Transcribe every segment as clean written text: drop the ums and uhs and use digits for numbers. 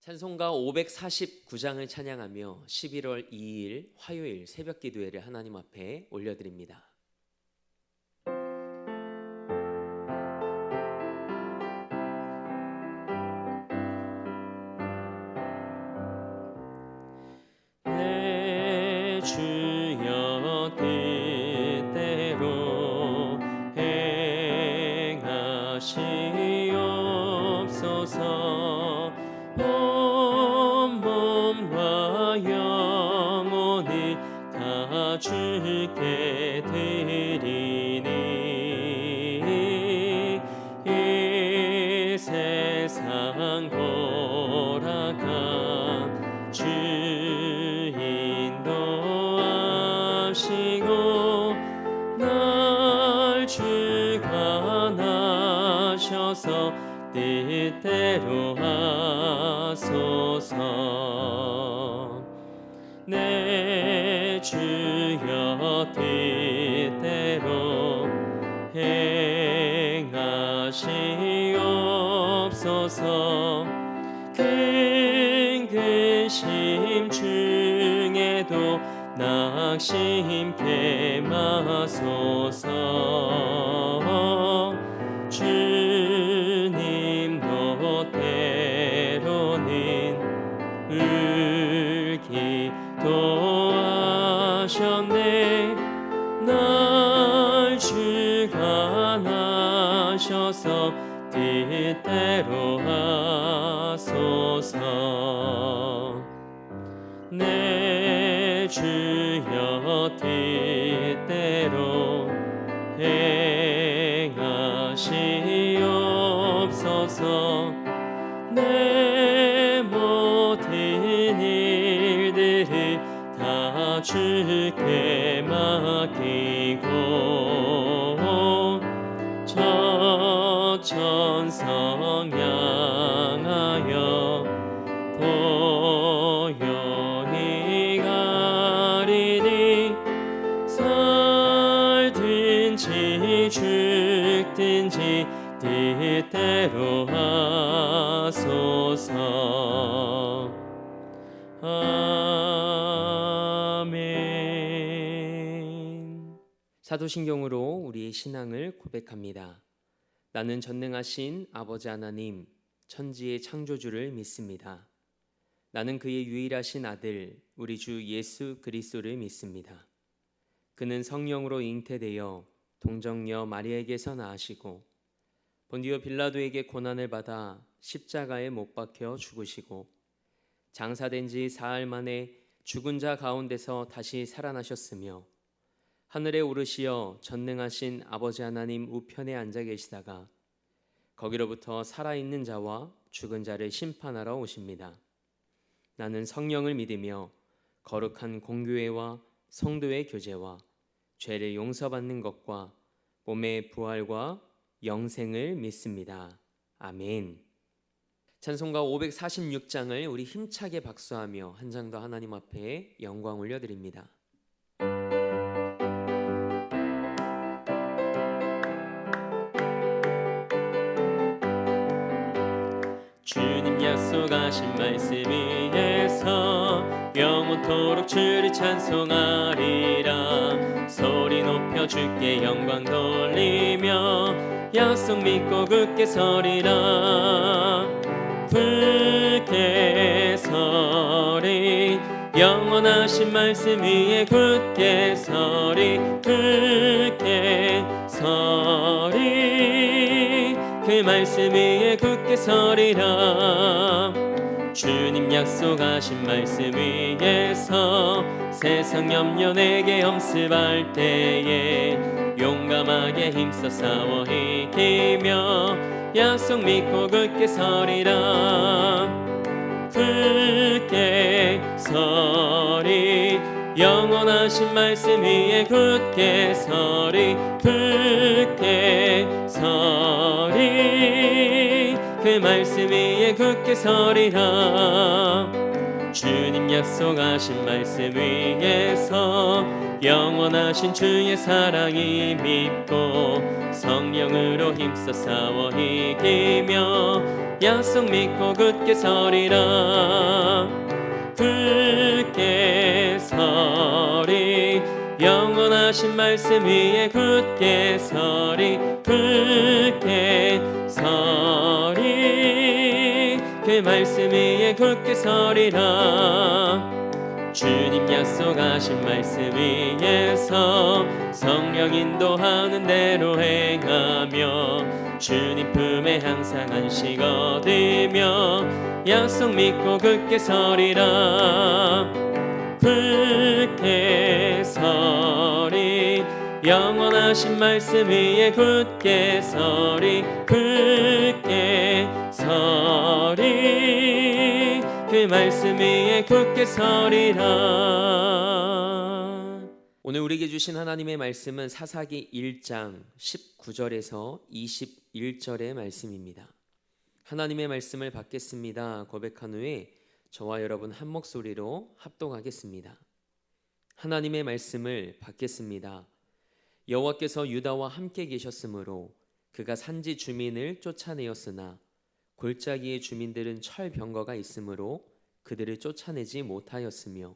찬송가 549장을 찬양하며 11월 2일 화요일 새벽 기도회를 하나님 앞에 올려드립니다. 내 주여 뜻대로 행하시옵소서. 온 몸과 영혼을 다 주께 드리니 이 세상 돌아간 주 인도하시고 날 주관하셔서 뜻대로 하소서. 내 주여 뜻대로 행하시옵소서. 큰 근심 중에도 낙심케 마소서. 주님도 때로는 울기도 하셨네. 날 주관하셔서 뜻대로 하소서. 내 주여 뜻대로 행하시옵소서. 내 모든 일들을 다 주께 맡기고 저 천성 향하여 고요히 가리니 살든지 죽든지 뜻대로 하소서. 아멘. 사도신경으로 우리의 신앙을 고백합니다. 나는 전능하신 아버지 하나님, 천지의 창조주를 믿습니다. 나는 그의 유일하신 아들, 우리 주 예수 그리스도를 믿습니다. 그는 성령으로 잉태되어 동정녀 마리아에게서 나으시고 본디오 빌라도에게 고난을 받아 십자가에 못 박혀 죽으시고 장사된 지 사흘 만에 죽은 자 가운데서 다시 살아나셨으며 하늘에 오르시어 전능하신 아버지 하나님 우편에 앉아 계시다가 거기로부터 살아있는 자와 죽은 자를 심판하러 오십니다. 나는 성령을 믿으며 거룩한 공교회와 성도의 교제와 죄를 용서받는 것과 몸의 부활과 영생을 믿습니다. 아멘. 찬송가 546장을 우리 힘차게 박수하며 한 장 더 하나님 앞에 영광 올려드립니다. 주님 약속하신 말씀 위에서 영원토록 주를 찬송하리라. 소리 높여 주께 영광 돌리며 약속 믿고 굳게 서리라. 굳게 서리 영원하신 말씀 위에 굳게 서리. 굳게 서리 그 말씀 위에 굳게 서리라. 주님 약속하신 말씀 위에서 세상 염려 내게 엄습할 때에 용감하게 힘써 싸워 이기며 약속 믿고 굳게 서리라. 굳게 서리 영원하신 말씀 위에 굳게 서리. 굳게 서리 그 말씀 위에 굳게 서리라. 주님 약속하신 말씀 위에서 영원하신 주의 사랑이 믿고 성령으로 힘써 싸워 이기며 약속 믿고 굳게 서리라. 굳게 서리 영원하신 말씀 위에 굳게 서리 굳게 서리 그 말씀 위에 굳게 서리라. 주님 약속하신 말씀 위에서 성령 인도하는 대로 행하며 주님 품에 항상 안식 얻으며 약속 믿고 굳게 서리라. 굳게 서리 영원하신 말씀 위에 굳게 서리 굳게 서리 그 말씀 위에 굳게 서리라. 오늘 우리에게 주신 하나님의 말씀은 사사기 1장 19절에서 21절의 말씀입니다. 하나님의 말씀을 받겠습니다 고백한 후에 저와 여러분 한 목소리로 합독하겠습니다. 하나님의 말씀을 받겠습니다. 여호와께서 유다와 함께 계셨으므로 그가 산지 주민을 쫓아내었으나 골짜기의 주민들은 철병거가 있으므로 그들을 쫓아내지 못하였으며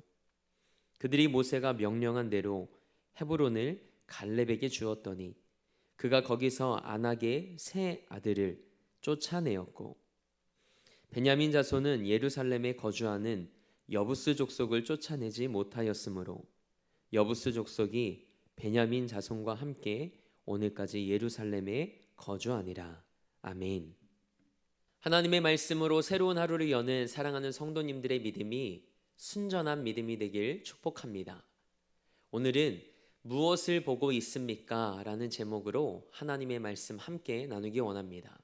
그들이 모세가 명령한 대로 헤브론을 갈렙에게 주었더니 그가 거기서 아낙의 세 아들을 쫓아내었고 베냐민 자손은 예루살렘에 거주하는 여부스 족속을 쫓아내지 못하였으므로 여부스 족속이 베냐민 자손과 함께 오늘까지 예루살렘에 거주하니라. 아멘. 하나님의 말씀으로 새로운 하루를 여는 사랑하는 성도님들의 믿음이 순전한 믿음이 되길 축복합니다. 오늘은 무엇을 보고 있습니까? 라는 제목으로 하나님의 말씀 함께 나누기 원합니다.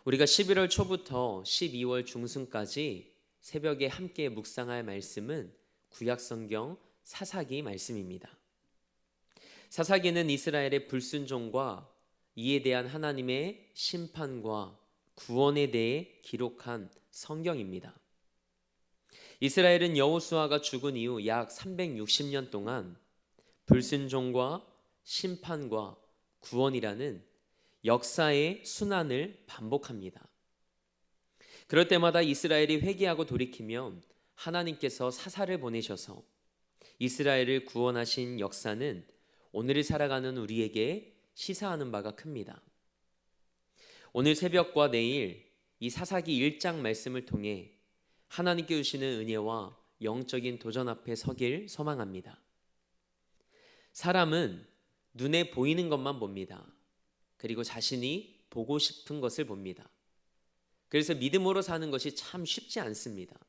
우리가 11월 초부터 12월 중순까지 새벽에 함께 묵상할 말씀은 구약성경 사사기 말씀입니다. 사사기는 이스라엘의 불순종과 이에 대한 하나님의 심판과 구원에 대해 기록한 성경입니다. 이스라엘은 여호수아가 죽은 이후 약 360년 동안 불순종과 심판과 구원이라는 역사의 순환을 반복합니다. 그럴 때마다 이스라엘이 회개하고 돌이키면 하나님께서 사사를 보내셔서 이스라엘을 구원하신 역사는 오늘을 살아가는 우리에게 시사하는 바가 큽니다. 오늘 새벽과 내일 이 사사기 1장 말씀을 통해 하나님께 주시는 은혜와 영적인 도전 앞에 서길 소망합니다. 사람은 눈에 보이는 것만 봅니다. 그리고 자신이 보고 싶은 것을 봅니다. 그래서 믿음으로 사는 것이 참 쉽지 않습니다.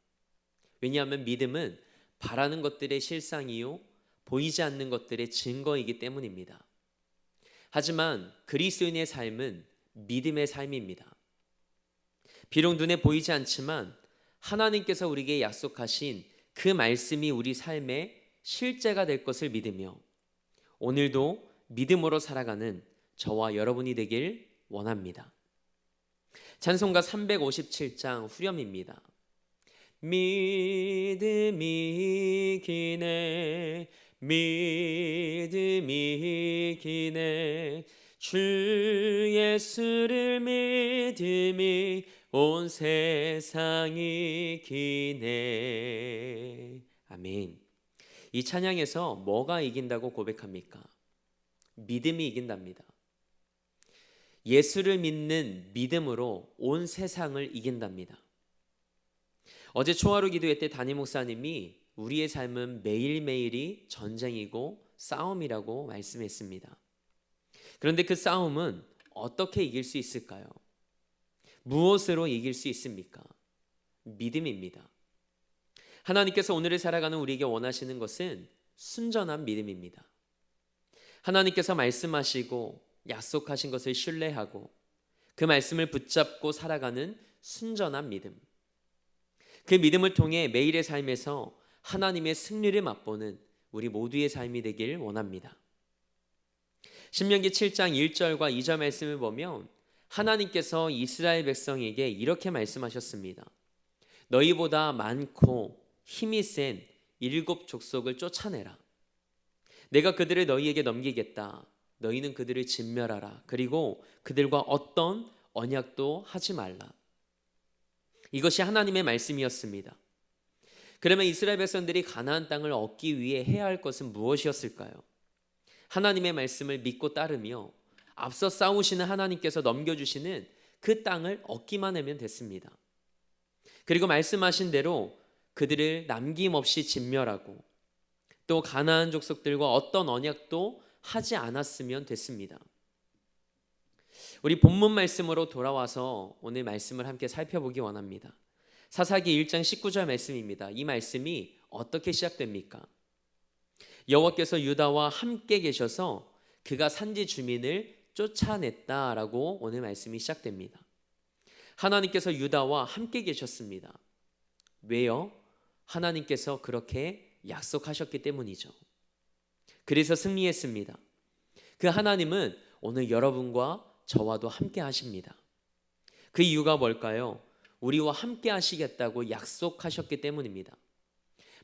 왜냐하면 믿음은 바라는 것들의 실상이요 보이지 않는 것들의 증거이기 때문입니다. 하지만 그리스도인의 삶은 믿음의 삶입니다. 비록 눈에 보이지 않지만 하나님께서 우리에게 약속하신 그 말씀이 우리 삶의 실제가 될 것을 믿으며 오늘도 믿음으로 살아가는 저와 여러분이 되길 원합니다. 찬송가 357장 후렴입니다. 믿음이 기네 믿음이 기네 주 예수를 믿음이 온 세상이 기네. 아멘. 이 찬양에서 뭐가 이긴다고 고백합니까? 믿음이 이긴답니다. 예수를 믿는 믿음으로 온 세상을 이긴답니다. 어제 초하루 기도회 때 담임 목사님이 우리의 삶은 매일매일이 전쟁이고 싸움이라고 말씀했습니다. 그런데 그 싸움은 어떻게 이길 수 있을까요? 무엇으로 이길 수 있습니까? 믿음입니다. 하나님께서 오늘을 살아가는 우리에게 원하시는 것은 순전한 믿음입니다. 하나님께서 말씀하시고 약속하신 것을 신뢰하고 그 말씀을 붙잡고 살아가는 순전한 믿음. 그 믿음을 통해 매일의 삶에서 하나님의 승리를 맛보는 우리 모두의 삶이 되길 원합니다. 신명기 7장 1절과 2절 말씀을 보면 하나님께서 이스라엘 백성에게 이렇게 말씀하셨습니다. 너희보다 많고 힘이 센 7족속을 쫓아내라. 내가 그들을 너희에게 넘기겠다. 너희는 그들을 진멸하라. 그리고 그들과 어떤 언약도 하지 말라. 이것이 하나님의 말씀이었습니다. 그러면 이스라엘 백성들이 가나안 땅을 얻기 위해 해야 할 것은 무엇이었을까요? 하나님의 말씀을 믿고 따르며 앞서 싸우시는 하나님께서 넘겨주시는 그 땅을 얻기만 하면 됐습니다. 그리고 말씀하신 대로 그들을 남김없이 진멸하고 또 가나안 족속들과 어떤 언약도 하지 않았으면 됐습니다. 우리 본문 말씀으로 돌아와서 오늘 말씀을 함께 살펴보기 원합니다. 사사기 1장 19절 말씀입니다. 이 말씀이 어떻게 시작됩니까? 여호와께서 유다와 함께 계셔서 그가 산지 주민을 쫓아냈다라고 오늘 말씀이 시작됩니다. 하나님께서 유다와 함께 계셨습니다. 왜요? 하나님께서 그렇게 약속하셨기 때문이죠. 그래서 승리했습니다. 그 하나님은 오늘 여러분과 저와도 함께 하십니다. 그 이유가 뭘까요? 우리와 함께 하시겠다고 약속하셨기 때문입니다.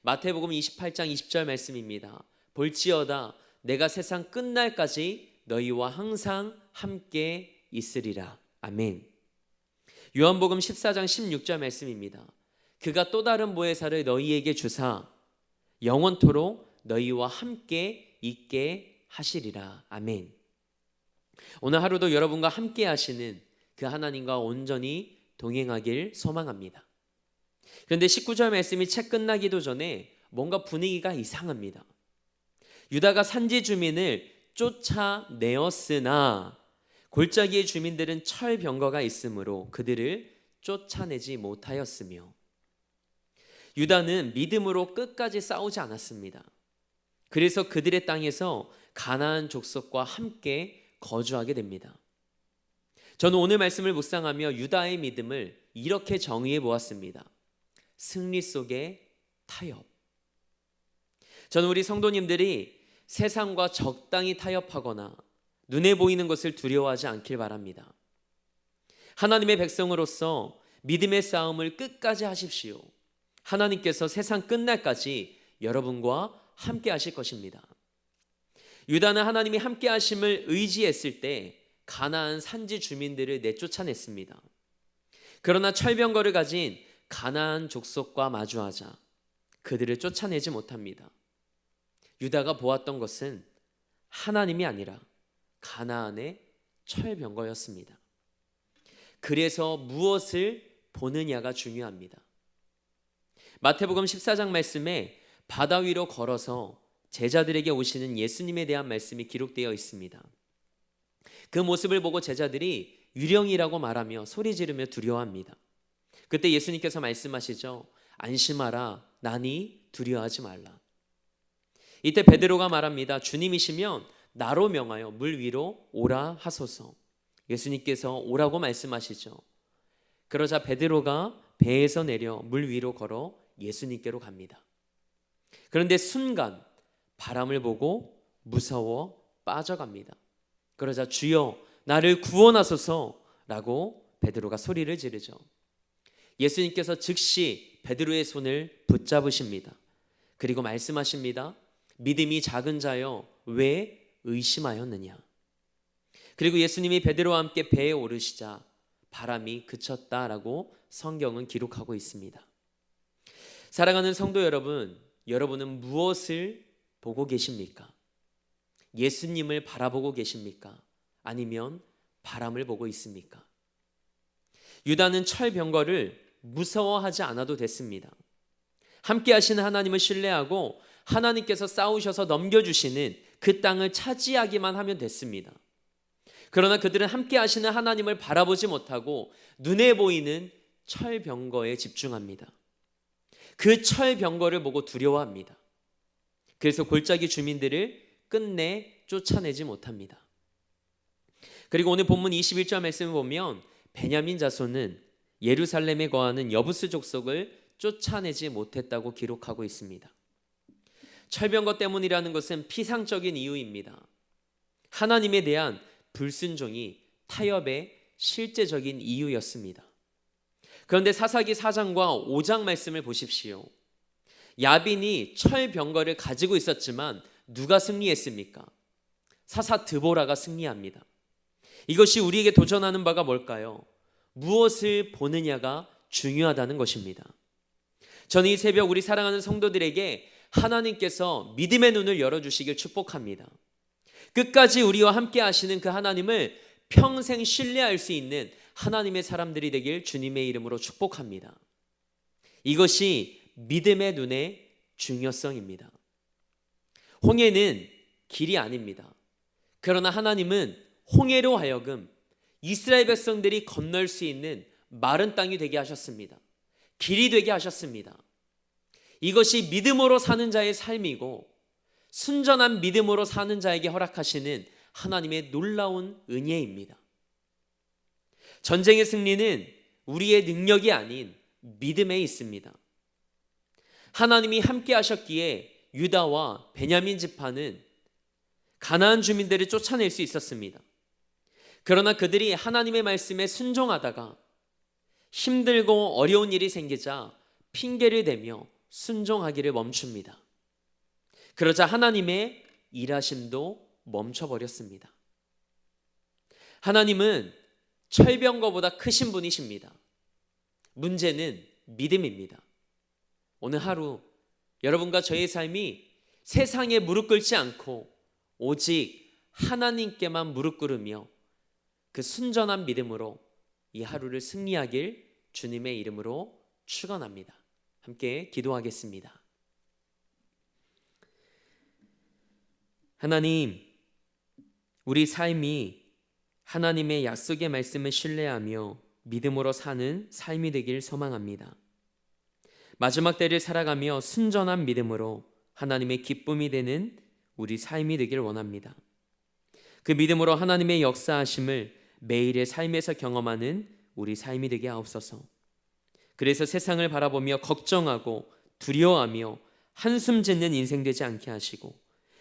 마태복음 28장 20절 말씀입니다. 볼지어다 내가 세상 끝날까지 너희와 항상 함께 있으리라. 아멘. 요한복음 14장 16절 말씀입니다. 그가 또 다른 보혜사를 너희에게 주사 영원토록 너희와 함께 있게 하시리라. 아멘. 오늘 하루도 여러분과 함께 하시는 그 하나님과 온전히 동행하길 소망합니다. 그런데 19절 말씀이 채 끝나기도 전에 뭔가 분위기가 이상합니다. 유다가 산지 주민을 쫓아내었으나 골짜기의 주민들은 철병거가 있으므로 그들을 쫓아내지 못하였으며 유다는 믿음으로 끝까지 싸우지 않았습니다. 그래서 그들의 땅에서 가나안 족속과 함께 거주하게 됩니다. 저는 오늘 말씀을 묵상하며 유다의 믿음을 이렇게 정의해 보았습니다. 승리 속의 타협. 저는 우리 성도님들이 세상과 적당히 타협하거나 눈에 보이는 것을 두려워하지 않길 바랍니다. 하나님의 백성으로서 믿음의 싸움을 끝까지 하십시오. 하나님께서 세상 끝날까지 여러분과 함께 하실 것입니다. 유다는 하나님이 함께 하심을 의지했을 때 가나안 산지 주민들을 내쫓아냈습니다. 그러나 철병거를 가진 가나안 족속과 마주하자 그들을 쫓아내지 못합니다. 유다가 보았던 것은 하나님이 아니라 가나안의 철병거였습니다. 그래서 무엇을 보느냐가 중요합니다. 마태복음 14장 말씀에 바다 위로 걸어서 제자들에게 오시는 예수님에 대한 말씀이 기록되어 있습니다. 그 모습을 보고 제자들이 유령이라고 말하며 소리 지르며 두려워합니다. 그때 예수님께서 말씀하시죠. 안심하라. 나니 두려워하지 말라. 이때 베드로가 말합니다. 주님이시면 나로 명하여 물 위로 오라 하소서. 예수님께서 오라고 말씀하시죠. 그러자 베드로가 배에서 내려 물 위로 걸어 예수님께로 갑니다. 그런데 순간 바람을 보고 무서워 빠져갑니다. 그러자 주여 나를 구원하소서라고 베드로가 소리를 지르죠. 예수님께서 즉시 베드로의 손을 붙잡으십니다. 그리고 말씀하십니다. 믿음이 작은 자여 왜 의심하였느냐. 그리고 예수님이 베드로와 함께 배에 오르시자 바람이 그쳤다라고 성경은 기록하고 있습니다. 사랑하는 성도 여러분, 여러분은 무엇을 보고 계십니까? 예수님을 바라보고 계십니까? 아니면 바람을 보고 있습니까? 유다는 철병거를 무서워하지 않아도 됐습니다. 함께 하시는 하나님을 신뢰하고 하나님께서 싸우셔서 넘겨주시는 그 땅을 차지하기만 하면 됐습니다. 그러나 그들은 함께 하시는 하나님을 바라보지 못하고 눈에 보이는 철병거에 집중합니다. 그 철병거를 보고 두려워합니다. 그래서 골짜기 주민들을 끝내 쫓아내지 못합니다. 그리고 오늘 본문 21절 말씀을 보면 베냐민 자손은 예루살렘에 거하는 여부스 족속을 쫓아내지 못했다고 기록하고 있습니다. 철병거 때문이라는 것은 피상적인 이유입니다. 하나님에 대한 불순종이 타협의 실제적인 이유였습니다. 그런데 사사기 4장과 5장 말씀을 보십시오. 야빈이 철병거를 가지고 있었지만 누가 승리했습니까? 사사 드보라가 승리합니다. 이것이 우리에게 도전하는 바가 뭘까요? 무엇을 보느냐가 중요하다는 것입니다. 저는 이 새벽 우리 사랑하는 성도들에게 하나님께서 믿음의 눈을 열어주시길 축복합니다. 끝까지 우리와 함께 하시는 그 하나님을 평생 신뢰할 수 있는 하나님의 사람들이 되길 주님의 이름으로 축복합니다. 이것이 믿음의 눈의 중요성입니다. 홍해는 길이 아닙니다. 그러나 하나님은 홍해로 하여금 이스라엘 백성들이 건널 수 있는 마른 땅이 되게 하셨습니다. 길이 되게 하셨습니다. 이것이 믿음으로 사는 자의 삶이고 순전한 믿음으로 사는 자에게 허락하시는 하나님의 놀라운 은혜입니다. 전쟁의 승리는 우리의 능력이 아닌 믿음에 있습니다. 하나님이 함께 하셨기에 유다와 베냐민 지파는 가나안 주민들을 쫓아낼 수 있었습니다. 그러나 그들이 하나님의 말씀에 순종하다가 힘들고 어려운 일이 생기자 핑계를 대며 순종하기를 멈춥니다. 그러자 하나님의 일하심도 멈춰버렸습니다. 하나님은 철병거보다 크신 분이십니다. 문제는 믿음입니다. 오늘 하루 여러분과 저의 삶이 세상에 무릎 꿇지 않고 오직 하나님께만 무릎 꿇으며 그 순전한 믿음으로 이 하루를 승리하길 주님의 이름으로 축원합니다. 함께 기도하겠습니다. 하나님, 우리 삶이 하나님의 약속의 말씀을 신뢰하며 믿음으로 사는 삶이 되길 소망합니다. 마지막 때를 살아가며 순전한 믿음으로 하나님의 기쁨이 되는 우리 삶이 되길 원합니다. 그 믿음으로 하나님의 역사하심을 매일의 삶에서 경험하는 우리 삶이 되게 하옵소서. 그래서 세상을 바라보며 걱정하고 두려워하며 한숨 짓는 인생 되지 않게 하시고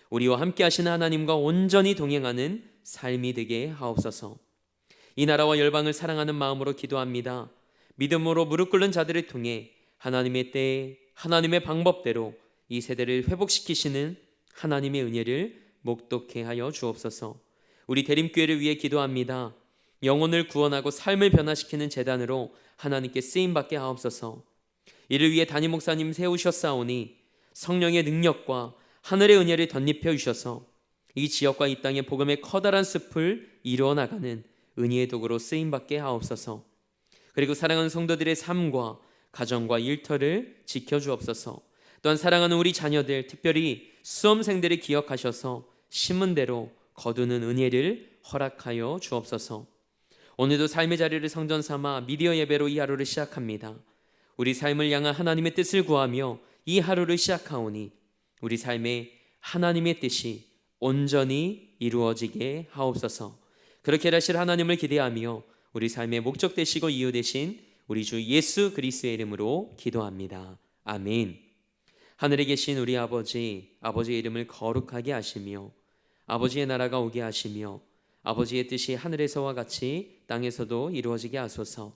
우리와 함께 하시는 하나님과 온전히 동행하는 삶이 되게 하옵소서. 이 나라와 열방을 사랑하는 마음으로 기도합니다. 믿음으로 무릎 꿇는 자들을 통해 하나님의 때에 하나님의 방법대로 이 세대를 회복시키시는 하나님의 은혜를 목독해 하여 주옵소서. 우리 대림교회를 위해 기도합니다. 영혼을 구원하고 삶을 변화시키는 재단으로 하나님께 쓰임받게 하옵소서. 이를 위해 담임 목사님 세우셨사오니 성령의 능력과 하늘의 은혜를 덧입혀 주셔서 이 지역과 이 땅의 복음의 커다란 숲을 이루어 나가는 은혜의 도구로 쓰임받게 하옵소서. 그리고 사랑하는 성도들의 삶과 가정과 일터를 지켜주옵소서. 또한 사랑하는 우리 자녀들, 특별히 수험생들을 기억하셔서 심은 대로 거두는 은혜를 허락하여 주옵소서. 오늘도 삶의 자리를 성전 삼아 미디어 예배로 이 하루를 시작합니다. 우리 삶을 향한 하나님의 뜻을 구하며 이 하루를 시작하오니 우리 삶에 하나님의 뜻이 온전히 이루어지게 하옵소서. 그렇게 하실 하나님을 기대하며 우리 삶의 목적 되시고 이유 되신 우리 주 예수 그리스도의 이름으로 기도합니다. 아멘. 하늘에 계신 우리 아버지의 이름을 거룩하게 하시며 아버지의 나라가 오게 하시며 아버지의 뜻이 하늘에서와 같이 땅에서도 이루어지게 하소서.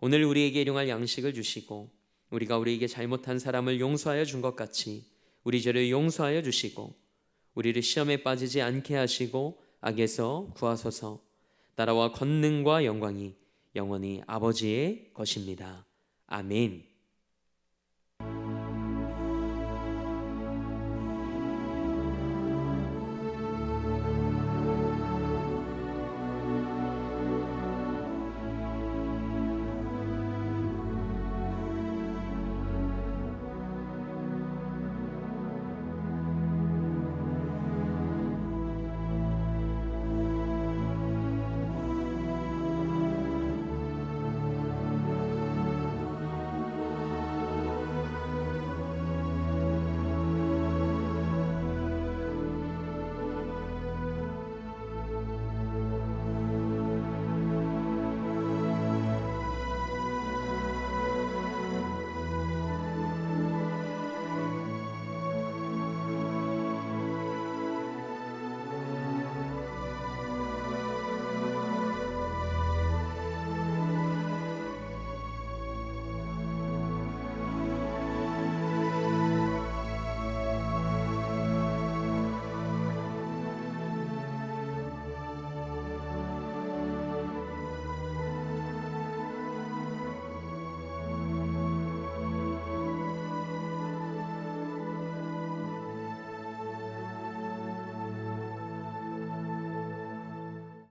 오늘 우리에게 일용할 양식을 주시고 우리가 우리에게 잘못한 사람을 용서하여 준 것 같이 우리 죄를 용서하여 주시고 우리를 시험에 빠지지 않게 하시고 악에서 구하소서. 나라와 권능과 영광이 영원히 아버지의 것입니다. 아멘.